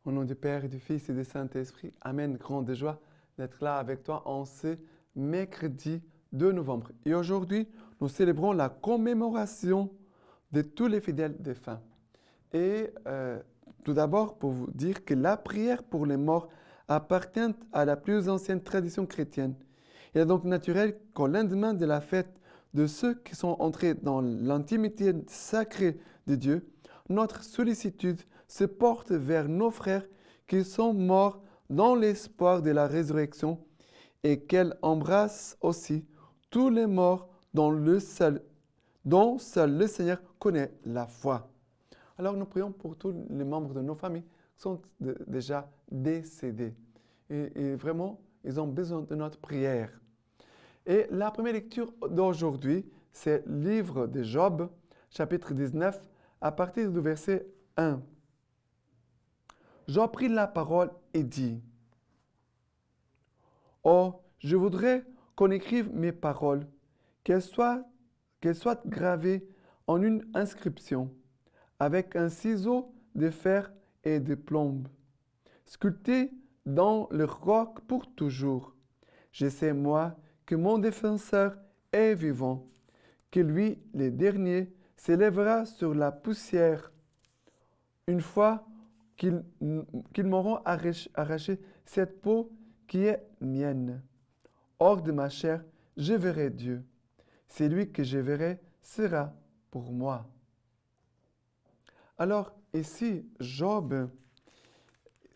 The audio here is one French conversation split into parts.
Au nom du Père et du Fils et du Saint-Esprit, Amen. Grande joie d'être là avec toi en ce mercredi 2 novembre. Et aujourd'hui, nous célébrons la commémoration de tous les fidèles défunts. Et tout d'abord, pour vous dire que la prière pour les morts appartient à la plus ancienne tradition chrétienne. Il est donc naturel qu'au lendemain de la fête de ceux qui sont entrés dans l'intimité sacrée de Dieu, notre sollicitude se porte vers nos frères qui sont morts dans l'espoir de la résurrection et qu'elle embrasse aussi tous les morts dont seul le Seigneur connaît la foi. Alors nous prions pour tous les membres de nos familles qui sont déjà décédés. Et vraiment, ils ont besoin de notre prière. Et la première lecture d'aujourd'hui, c'est le livre de Job, chapitre 19, à partir du verset 1. Job prit la parole et dit, « Oh, je voudrais qu'on écrive mes paroles, qu'elles soient gravées en une inscription, avec un ciseau de fer et de plomb, sculptées dans le roc pour toujours. Je sais, moi, que mon défenseur est vivant, que lui, le dernier, s'élèvera sur la poussière. Une fois qu'ils m'auront arraché cette peau qui est mienne. Hors de ma chair, je verrai Dieu. Celui que je verrai sera pour moi. » Alors, ici, Job,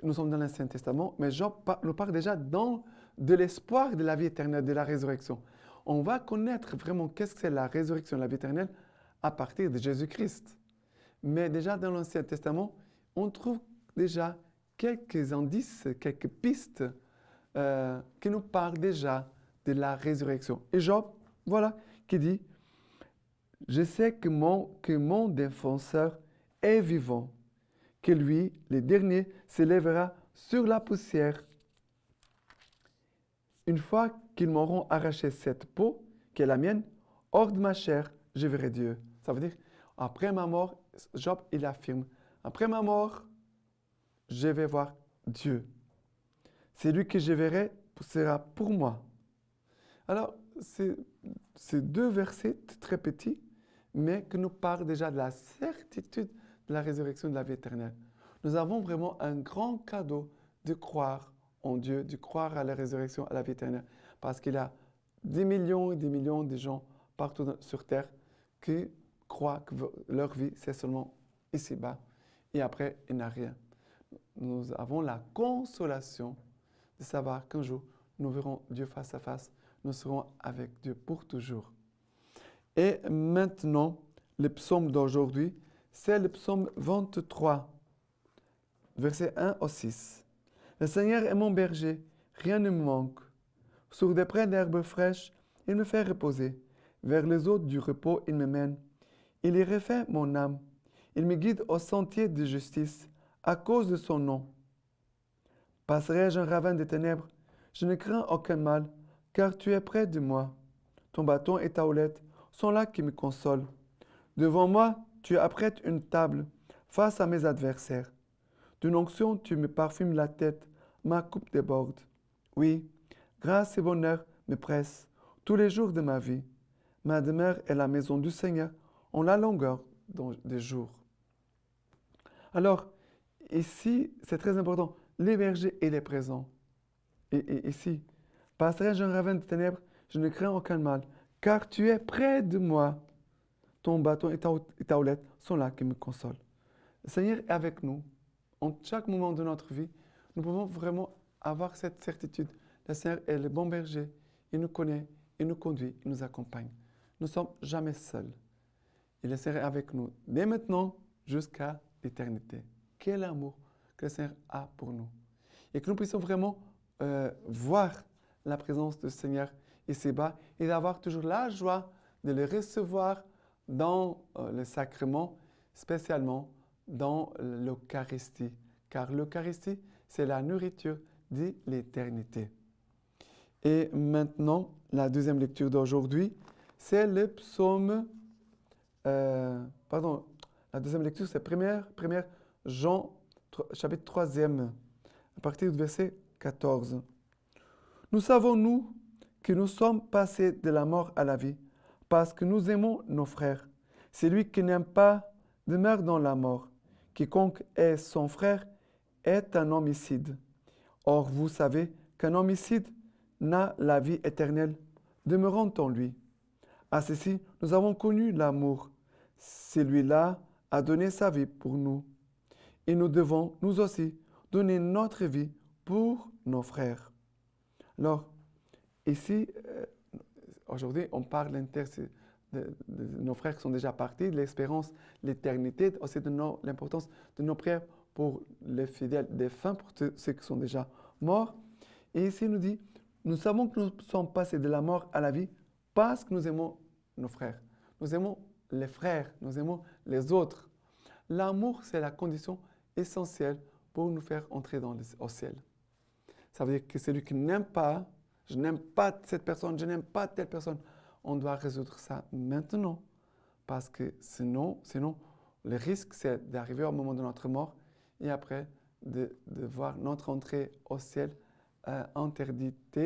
nous sommes dans l'Ancien Testament, mais Job nous parle déjà de l'espoir de la vie éternelle, de la résurrection. On va connaître vraiment qu'est-ce que c'est la résurrection, la vie éternelle, à partir de Jésus-Christ. Mais déjà dans l'Ancien Testament, on trouve déjà quelques indices, quelques pistes qui nous parlent déjà de la résurrection. Et Job, voilà, qui dit, « Je sais que mon défenseur est vivant, que lui, le dernier, s'élèvera sur la poussière. Une fois qu'ils m'auront arraché cette peau, qui est la mienne, hors de ma chair, je verrai Dieu. » Ça veut dire, après ma mort, Job, il affirme, après ma mort, je vais voir Dieu. Celui que je verrai sera pour moi. Alors, c'est deux versets très petits, mais qui nous parlent déjà de la certitude de la résurrection de la vie éternelle. Nous avons vraiment un grand cadeau de croire en Dieu, de croire à la résurrection, à la vie éternelle, parce qu'il y a des millions et des millions de gens partout sur Terre qui croient que leur vie, c'est seulement ici-bas, et après, il n'y a rien. Nous avons la consolation de savoir qu'un jour, nous verrons Dieu face à face, nous serons avec Dieu pour toujours. Et maintenant, le psaume d'aujourd'hui, c'est le psaume 23, versets 1 au 6. « Le Seigneur est mon berger, rien ne me manque. Sur des prés d'herbes fraîches, il me fait reposer. Vers les eaux du repos, il me mène. Il y refait mon âme. Il me guide au sentier de justice, à cause de son nom. Passerai-je un ravin de ténèbres? Je ne crains aucun mal, car tu es près de moi. Ton bâton et ta houlette sont là qui me consolent. Devant moi, tu apprêtes une table face à mes adversaires. D'une onction, tu me parfumes la tête, ma coupe déborde. Oui, grâce et bonheur me pressent tous les jours de ma vie. Ma demeure est la maison du Seigneur en la longueur des jours. » Alors, ici, c'est très important. Les bergers et les présents. Et ici, passerai-je un ravin de ténèbres, je ne crains aucun mal, car tu es près de moi. Ton bâton et ta houlette sont là qui me consolent. Le Seigneur est avec nous. En chaque moment de notre vie, nous pouvons vraiment avoir cette certitude. Le Seigneur est le bon berger. Il nous connaît, il nous conduit, il nous accompagne. Nous ne sommes jamais seuls. Il est Seigneur avec nous, dès maintenant jusqu'à l'éternité. Quel amour que le Seigneur a pour nous. Et que nous puissions vraiment voir la présence du Seigneur ici-bas et d'avoir toujours la joie de le recevoir dans le sacrement, spécialement dans l'Eucharistie. Car l'Eucharistie, c'est la nourriture de l'éternité. Et maintenant, la deuxième lecture d'aujourd'hui, c'est le psaume... la deuxième lecture, c'est première Jean, chapitre 3e, à partir du verset 14. Nous savons, nous, que nous sommes passés de la mort à la vie, parce que nous aimons nos frères. Celui qui n'aime pas demeure dans la mort. Quiconque est son frère est un homicide. Or, vous savez qu'un homicide n'a la vie éternelle, demeurant en lui. À ceci, nous avons connu l'amour. Celui-là a donné sa vie pour nous. Et nous devons, nous aussi, donner notre vie pour nos frères. Alors, ici, aujourd'hui, on parle de nos frères qui sont déjà partis, de l'espérance, l'éternité, aussi de l'importance de nos prières pour les fidèles défunts, pour ceux qui sont déjà morts. Et ici, il nous dit, nous savons que nous sommes passés de la mort à la vie parce que nous aimons nos frères. Nous aimons les frères, nous aimons les autres. L'amour, c'est la condition essentielle pour nous faire entrer au ciel. Ça veut dire que celui qui n'aime pas, je n'aime pas cette personne, je n'aime pas telle personne, on doit résoudre ça maintenant. Parce que sinon le risque, c'est d'arriver au moment de notre mort et après de voir notre entrée au ciel interdite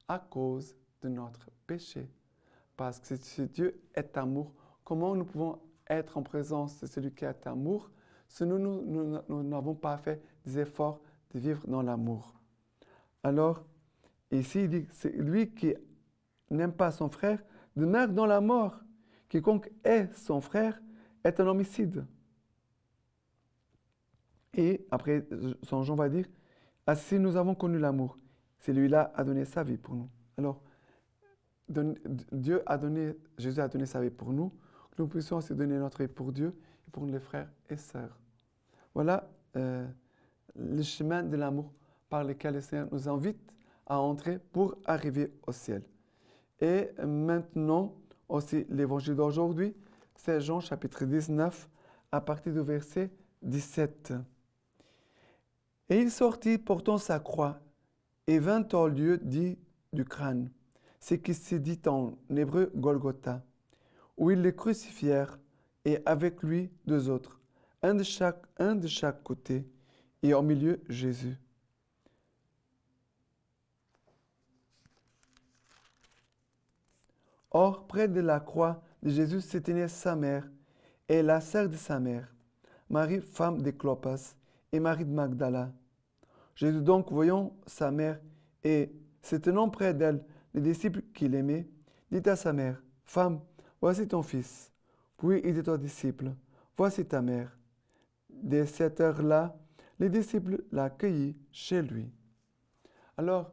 à cause de notre péché. Parce que si Dieu est amour, comment nous pouvons être en présence de celui qui est amour si nous n'avons pas fait des efforts de vivre dans l'amour? Alors, ici, il dit, c'est lui qui n'aime pas son frère demeure dans la mort. Quiconque est son frère est un homicide. Et après, Jean va dire, ainsi nous avons connu l'amour. Celui-là a donné sa vie pour nous. Alors, Jésus a donné sa vie pour nous, que nous puissions aussi donner notre vie pour Dieu et pour les frères et sœurs. Voilà le chemin de l'amour par lequel le Seigneur nous invite à entrer pour arriver au ciel. Et maintenant, aussi l'évangile d'aujourd'hui, c'est Jean chapitre 19, à partir du verset 17. Et il sortit portant sa croix et vint au lieu dit du crâne, ce qui se dit en hébreu Golgotha, où ils le crucifièrent et avec lui deux autres, un de chaque côté, et au milieu Jésus. Or, près de la croix de Jésus se tenait sa mère et la sœur de sa mère, Marie, femme de Clopas, et Marie de Magdala. Jésus donc, voyant sa mère et se tenant près d'elle, les disciples qu'il aimait, dit à sa mère, « Femme, voici ton fils. » Puis il dit aux disciples, « Voici ta mère. » Dès cette heure-là, les disciples l'accueillirent chez lui. Alors,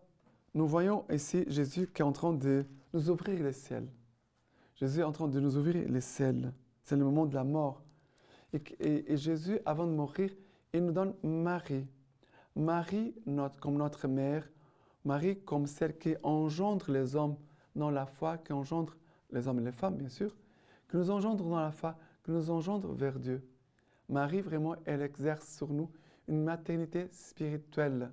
nous voyons ici Jésus qui est en train de nous ouvrir le ciel. Jésus est en train de nous ouvrir le ciel. C'est le moment de la mort. Et Jésus, avant de mourir, il nous donne Marie. Marie comme notre mère, Marie comme celle qui engendre les hommes dans la foi, qui engendre les hommes et les femmes, bien sûr, qui nous engendre dans la foi, qui nous engendre vers Dieu. Marie, vraiment, elle exerce sur nous une maternité spirituelle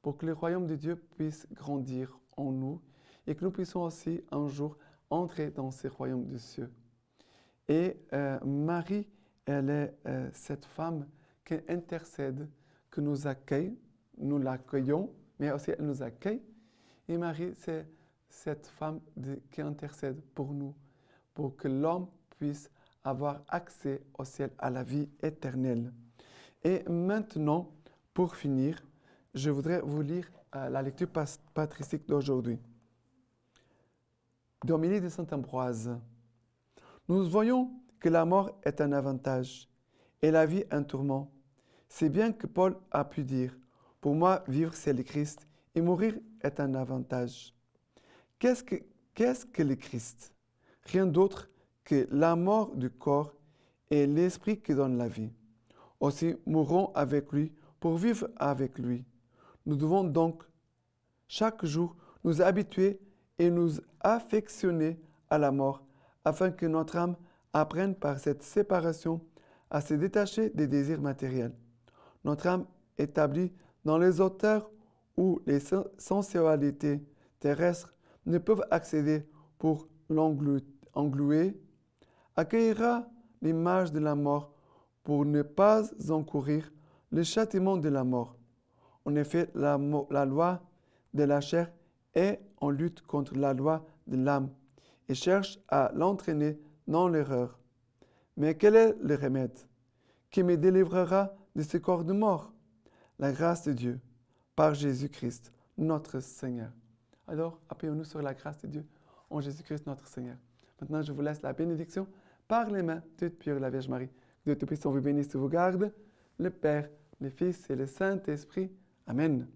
pour que le royaume de Dieu puisse grandir en nous et que nous puissions aussi un jour entrer dans ce royaume des cieux. Et Marie, elle est cette femme qui intercède, qui nous accueille, nous l'accueillons, mais aussi elle nous accueille. Et Marie, c'est cette femme qui intercède pour nous, pour que l'homme puisse avoir accès au ciel, à la vie éternelle. Et maintenant, pour finir, je voudrais vous lire la lecture patristique d'aujourd'hui. D'Homélie de saint Ambroise. Nous voyons que la mort est un avantage et la vie un tourment. C'est bien que Paul a pu dire, « Pour moi, vivre c'est le Christ et mourir est un avantage. » Qu'est-ce que le Christ? Rien d'autre que la mort du corps et l'esprit qui donne la vie. Aussi, mourons avec lui pour vivre avec lui. Nous devons donc chaque jour nous habituer et nous affectionner à la mort, afin que notre âme apprenne par cette séparation à se détacher des désirs matériels. Notre âme établie dans les hauteurs où les sensualités terrestres ne peuvent accéder pour l'englouer, accueillera l'image de la mort pour ne pas encourir le châtiment de la mort. En effet, la loi de la chair est en lutte contre la loi de l'âme et cherche à l'entraîner dans l'erreur. Mais quel est le remède? Qui me délivrera de ce corps de mort? La grâce de Dieu, par Jésus-Christ, notre Seigneur. Alors, appuyons-nous sur la grâce de Dieu en Jésus-Christ, notre Seigneur. Maintenant, je vous laisse la bénédiction par les mains toute pure de la Vierge Marie. Que Dieu Tout-Puissant vous bénisse et vous garde, le Père, le Fils et le Saint-Esprit. Amen.